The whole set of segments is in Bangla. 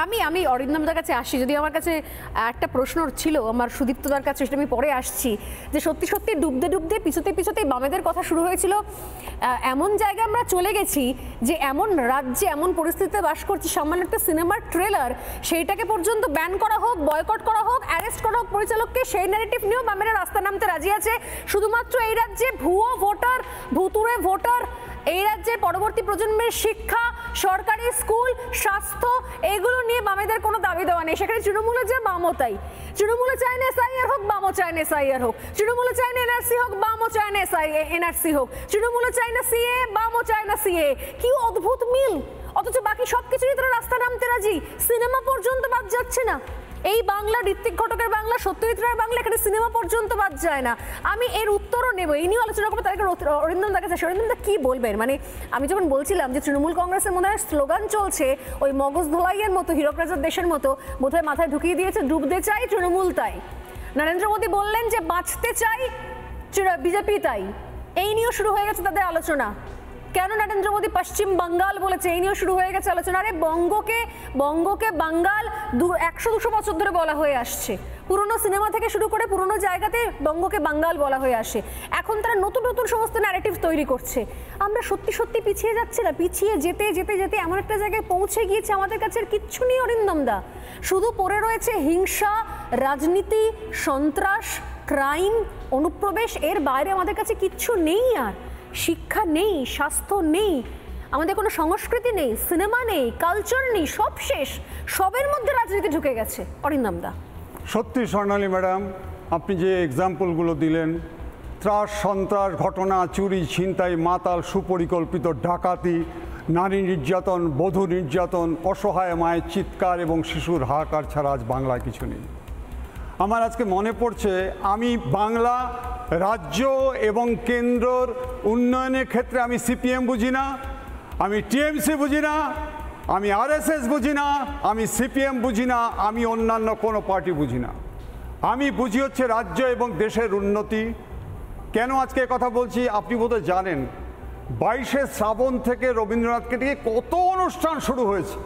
আমি আমি অরিন্দমদার কাছে আসি, যদি আমার কাছে একটা প্রশ্ন ছিল আমার সুদীপ্তদার কাছে, সেটা আমি পরে আসছি, যে সত্যি সত্যি ডুবতে ডুবতে পিছুতেই বামেদের কথা শুরু হয়েছিল, এমন জায়গায় আমরা চলে গেছি যে এমন রাজ্যে এমন পরিস্থিতিতে বাস করছি, সামান্য একটা সিনেমার ট্রেলার সেইটাকে পর্যন্ত ব্যান করা হোক, বয়কট করা হোক, অ্যারেস্ট করা হোক পরিচালককে, সেই ন্যারেটিভ নিয়েও বামেরা রাস্তা নামতে রাজি আছে। শুধুমাত্র এই রাজ্যে ভুয়ো ভোটার, ভুতুড়ে ভোটার, এই রাজ্যের পরবর্তী প্রজন্মের শিক্ষা, সরকারি স্কুল, স্বাস্থ্য, এগুলো নিয়ে বামেদের কোনো দাবি দেওয়া নেই। সেখানে তৃণমূলে যে বামও তাই, তৃণমূলে চায় না এসআইআর হোক, বামও চায় না এসআইআর হোক, তৃণমূলে চায় না এনআরসি হোক, বামও চায় না এনআরসি হোক, তৃণমূলে চায় না সিএ, বামও চায় না সিএ। কি অদ্ভুত মিল! অথচ বাকি সবকিছুই তারা রাস্তা নামতে রাজি, সিনেমা পর্যন্ত বাদ যাচ্ছে না। এই বাংলা, ঋত্বিক ঘটকের বাংলা, সত্যজিৎ রায়ের বাংলা, এখানে সিনেমা পর্যন্ত বাদ যায় না। আমি এর উত্তরও নেব, এই নিয়ে আলোচনা করবো। তাদেরকে অরিন্দম দেখা যাচ্ছে, অরিন্দম দা কি বলবেন? মানে আমি যখন বলছিলাম যে তৃণমূল কংগ্রেসের মনে হয় স্লোগান চলছে ওই মগজ ধোলাইয়ের মতো, হীরক রাজার দেশের মতো, বোধহয় মাথায় ঢুকিয়ে দিয়েছে ডুবতে চাই তৃণমূল তাই। নরেন্দ্র মোদী বললেন যে বাঁচতে চাই বিজেপি তাই। এই নিয়েও শুরু হয়ে গেছে তাদের আলোচনা। কেন নরেন্দ্র মোদী পশ্চিম বাঙ্গাল বলেছে, এই নিয়েও শুরু হয়ে গেছে আলোচনা। আরে বঙ্গকে বাঙ্গাল 100-200 বছর ধরে বলা হয়ে আসছে। পুরনো সিনেমা থেকে শুরু করে পুরনো জায়গাতে বঙ্গকে বাঙ্গাল বলা হয়ে আসে। এখন তারা নতুন নতুন সমস্ত ন্যারেটিভ তৈরি করছে। আমরা সত্যি সত্যি পিছিয়ে যাচ্ছি না? পিছিয়ে যেতে যেতে যেতে এমন একটা জায়গায় পৌঁছে গিয়েছে আমাদের কাছে আর কিচ্ছু নেই অরিন্দম দা। শুধু পড়ে রয়েছে হিংসা, রাজনীতি, সন্ত্রাস, ক্রাইম, অনুপ্রবেশ। এর বাইরে আমাদের কাছে কিচ্ছু নেই। আর শিক্ষা নেই, স্বাস্থ্য নেই, আমাদের কোনো সংস্কৃতি নেই, সিনেমা নেই, কালচার নেই, সব শেষ। সবের মধ্যে রাজনীতি ঢুকে গেছে অরিন্দম দা। সত্যি স্বর্ণালী ম্যাডাম, আপনি যে এক্সাম্পলগুলো দিলেন, ত্রাস, সন্ত্রাস ঘটনা, চুরি, ছিনতাই, মাতাল, সুপরিকল্পিত ডাকাতি, নারী নির্যাতন, বধূ নির্যাতন, অসহায় মায়ের চিৎকার এবং শিশুর হাহাকার ছাড়া আজ বাংলায় কিছু নেই। আমার আজকে মনে পড়ছে, আমি বাংলা রাজ্য এবং কেন্দ্রর উন্নয়নের ক্ষেত্রে আমি সিপিএম বুঝি না, আমি টিএমসি বুঝি না, আমি আরএসএস বুঝি না, আমি সিপিএম বুঝি না, আমি অন্যান্য কোনো পার্টি বুঝি না। আমি বুঝি হচ্ছে রাজ্য এবং দেশের উন্নতি। কেন আজকে কথা বলছি আপনি বোধহয় জানেন, 22শে শ্রাবণ থেকে রবীন্দ্রনাথকে নিয়ে কত অনুষ্ঠান শুরু হয়েছে।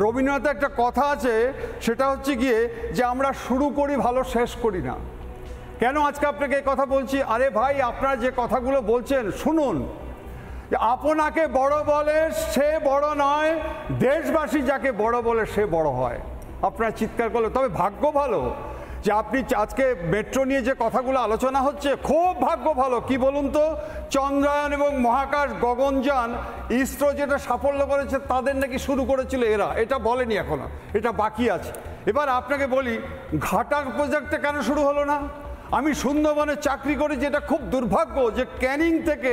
রবীন্দ্রনাথের একটা কথা আছে, সেটা হচ্ছে গিয়ে যে আমরা শুরু করি ভালো, শেষ করি না। কেন আজকে আপনাকে এই কথা বলছি? আরে ভাই, আপনারা যে কথাগুলো বলছেন শুনুন। আপনাকে বড় বলে সে বড় নয়, দেশবাসী যাকে বড় বলে সে বড় হয়। আপনারা চিৎকার করলে, তবে ভাগ্য ভালো যে আপনি আজকে মেট্রো নিয়ে যে কথাগুলো আলোচনা হচ্ছে, খুব ভাগ্য ভালো। কি বলুন তো, চন্দ্রায়ন এবং মহাকাশ গগনযান ইসরো যেটা সাফল্য করেছে, তাদের নাকি শুরু করেছিল এরা, এটা বলেনি এখনো, এটা বাকি আছে। এবার আপনাকে বলি, ঘাটার প্রজেক্টটা কেন শুরু হলো না? আমি সুন্দরবনে চাকরি করি, যেটা খুব দুর্ভাগ্য যে ক্যানিং থেকে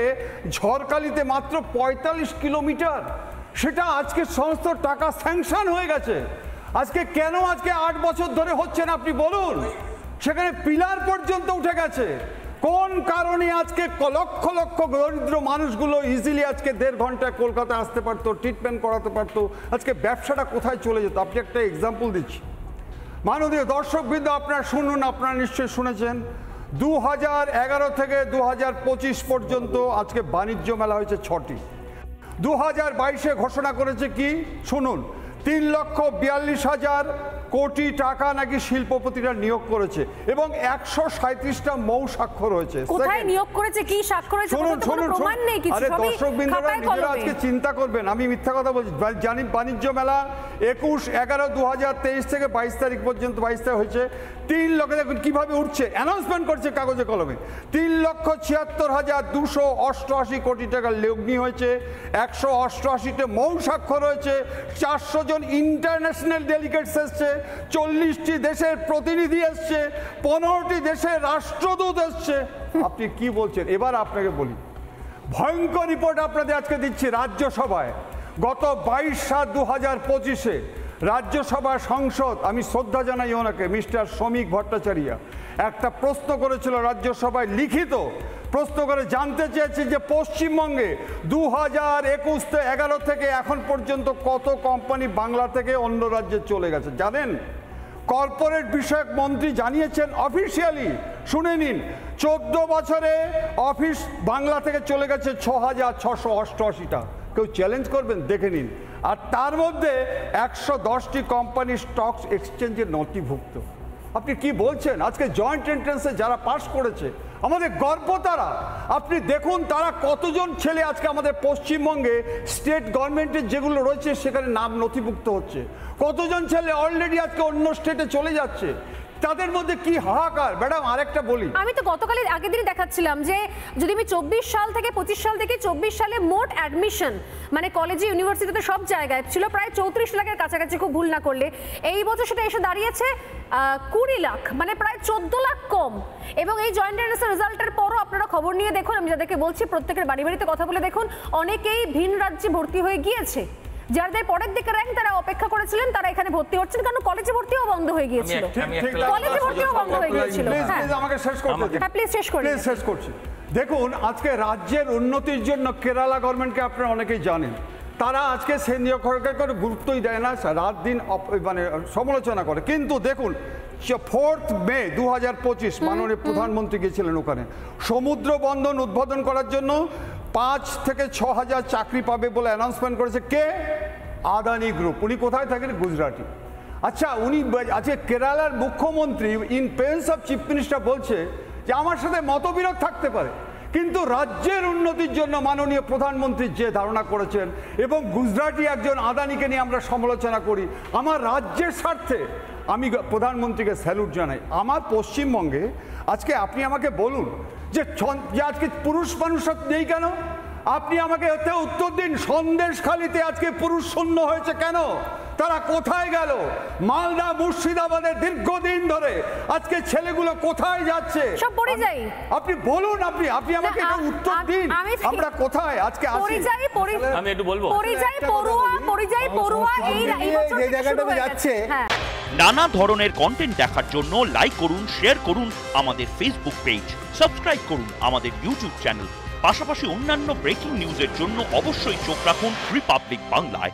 ঝড়খালিতে মাত্র 45 কিলোমিটার, সেটা আজকে সমস্ত টাকা স্যাংশন হয়ে গেছে। আজকে কেন আজকে 8 বছর ধরে হচ্ছে না আপনি বলুন? সেখানে পিলার পর্যন্ত উঠে গেছে। কোন কারণে আজকে লক্ষ লক্ষ দরিদ্র মানুষগুলো ইজিলি আজকে 1.5 ঘন্টায় কলকাতা আসতে পারতো, ট্রিটমেন্ট করাতে পারতো? আজকে ব্যবসাটা কোথায় চলে যেত? আপনি একটা এক্সাম্পল দিচ্ছি। মাননীয় দর্শকবৃন্দ, আপনারা শুনুন, আপনারা নিশ্চয়ই শুনেছেন, 2011 থেকে 2025 পর্যন্ত আজকে বাণিজ্য মেলা হয়েছে 6টি। 2022-এ ঘোষণা করেছে কি শুনুন, 3,42,000 কোটি টাকা নাকি শিল্পপতিরা নিয়োগ করেছে এবং 137টা মৌ স্বাক্ষর হয়েছে। কোথায় নিয়োগ করেছে, কি স্বাক্ষর হয়েছে, শুনুন শুনুন প্রমাণ নেই কিছু। আরে দর্শকবৃন্দরা নিজেরা আজকে চিন্তা করবেন, আমি মিথ্যা কথা বলছি জানি। বাণিজ্য মেলা 21/11/2023 থেকে 22 তারিখ পর্যন্ত, 22 তারিখ হয়েছে। 3 লক্ষ, দেখুন কিভাবে উঠছে, অ্যানাউন্সমেন্ট করছে কাগজে কলমে। 3,76,288 কোটি টাকা লগ্নি হয়েছে, 188টা মৌ স্বাক্ষর হয়েছে, 400 জন ইন্টারন্যাশনাল ডেলিগেটস এসছে, 40টি দেশের প্রতিনিধি এসছে, 15টি দেশের রাষ্ট্রদূত এসছে। আপনি কি বলছেন? এবার আপনাকে বলি, ভয়ঙ্কর রিপোর্ট আপনাদের আজকে দিচ্ছি। রাজ্যসভায় গত 22/7/2025-এ রাজ্যসভা সংসদ, আমি শ্রদ্ধা জানাই ওনাকে, মিস্টার শ্রমিক ভট্টাচার্য, একটা প্রশ্ন করেছিল রাজ্যসভায়, লিখিত প্রশ্ন করে জানতে চেয়েছে যে পশ্চিমবঙ্গে 2011 থেকে এখন পর্যন্ত কত কোম্পানি বাংলা থেকে অন্য রাজ্যে চলে গেছে জানেন? কর্পোরেট বিষয়ক মন্ত্রী জানিয়েছেন অফিসিয়ালি, শুনে নিন, 14 বছরে অফিস বাংলা থেকে চলে গেছে 6,688টা। কেউ চ্যালেঞ্জ করবেন? দেখে নিন। আর তার মধ্যে 110টি কোম্পানি স্টক এক্সচেঞ্জে নথিভুক্ত। আপনি কি বলছেন? আজকে জয়েন্ট এন্ট্রান্সে যারা পাশ করেছে আমাদের গর্ব তারা। আপনি দেখুন তারা কতজন ছেলে আজকে আমাদের পশ্চিমবঙ্গে স্টেট গভর্নমেন্টের যেগুলো রয়েছে সেখানে নাম নথিভুক্ত হচ্ছে। কতজন ছেলে অলরেডি আজকে অন্য স্টেটে চলে যাচ্ছে। তাদের মধ্যে কি হাহাকার। ম্যাডাম আরেকটা বলি, আমি তো গতকালের আগের দিনই দেখাচ্ছিলাম যে যদি আমি 24 সাল থেকে 25 সাল থেকে 24 সালে মোট অ্যাডমিশন মানে কলেজে ইউনিভার্সিটিতে সব জায়গায় ছিল প্রায় 34 লাখের কাছাকাছি, খুব ভুল না করলে। এই বছর সেটা এসে দাঁড়িয়েছে 20 লাখ, মানে প্রায় 14 লাখ কম। এবং এই জয়েন্ট এন্ট্রান্সের রেজাল্টের পরও আপনারা খবর নিয়ে দেখুন, আমি যাদেরকে বলছি প্রত্যেকের বাড়ি বাড়িতে কথা বলে দেখুন, অনেকেই ভিন রাজ্যে ভর্তি হয়ে গিয়েছে। যাদের পরের দিকে র্যাঙ্ক তারা অপেক্ষা করেছিলেন তারা এখানে ভর্তি হচ্ছেন, কারণ কলেজে ভর্তিও বন্ধ হয়ে গিয়েছিল। কলেজে ভর্তিও বন্ধ হয়ে গিয়েছিল। আমাকে শেষ করতে দিন। প্লিজ শেষ করুন। প্লিজ শেষ করছি। দেখুন আজকে রাজ্যের উন্নতির জন্য কেরালা গভর্নমেন্টকে আপনারা অনেকেই জানেন, তারা আজকে কেন্দ্রীয় সরকারকে কোনো গুরুত্বই দেয় না, রাত দিন মানে সমালোচনা করে। কিন্তু দেখুন 4 মে 2025 মাননীয় প্রধানমন্ত্রী গিয়েছিলেন ওখানে, সমুদ্র বন্দর উদ্বোধন করার জন্য 5 থেকে 6 হাজার চাকরি পাবে বলে অ্যানাউন্সমেন্ট করেছে কে? আদানি গ্রুপ। উনি কোথায় থাকেন? গুজরাটি। আচ্ছা, উনি আজকে কেরালার মুখ্যমন্ত্রী in presence of chief minister বলছে যে আমার সাথে মতবিরোধ থাকতে পারে, কিন্তু রাজ্যের উন্নতির জন্য মাননীয় প্রধানমন্ত্রী যে ধারণা করেছেন এবং গুজরাটি একজন আদানিকে নিয়ে আমরা সমালোচনা করি, আমার রাজ্যের স্বার্থে আমি প্রধানমন্ত্রীকে স্যালুট জানাই। আমার পশ্চিমবঙ্গে আজকে আপনি আমাকে বলুন যে আজকে পুরুষ মানুষ নেই কেন? আপনি আমাকে এতে উত্তর দিন। সন্দেশখালিতে আজকে পুরুষ শূন্য হয়েছে কেন? তারা কোথায় গেল? মালদা মুর্শিদাবাদের দীর্ঘদিন ধরে আজকে ছেলেগুলো কোথায় যাচ্ছে? সব পরিযায়ী। আপনি বলুন, আপনি আমাকে এটা উত্তর দিন। আমরা কোথায় আজকে আছি? আমি একটু বলবো, পরিযায়ী পড়ুয়া এই বছর যে জায়গাটাতে যাচ্ছে। নানা ধরনের কন্টেন্ট দেখার জন্য লাইক করুন, শেয়ার করুন আমাদের ফেসবুক পেজ, সাবস্ক্রাইব করুন আমাদের ইউটিউব চ্যানেল। পাশাপাশি অন্যান্য ব্রেকিং নিউজের জন্য অবশ্যই চোখ রাখুন রিপাবলিক বাংলায়।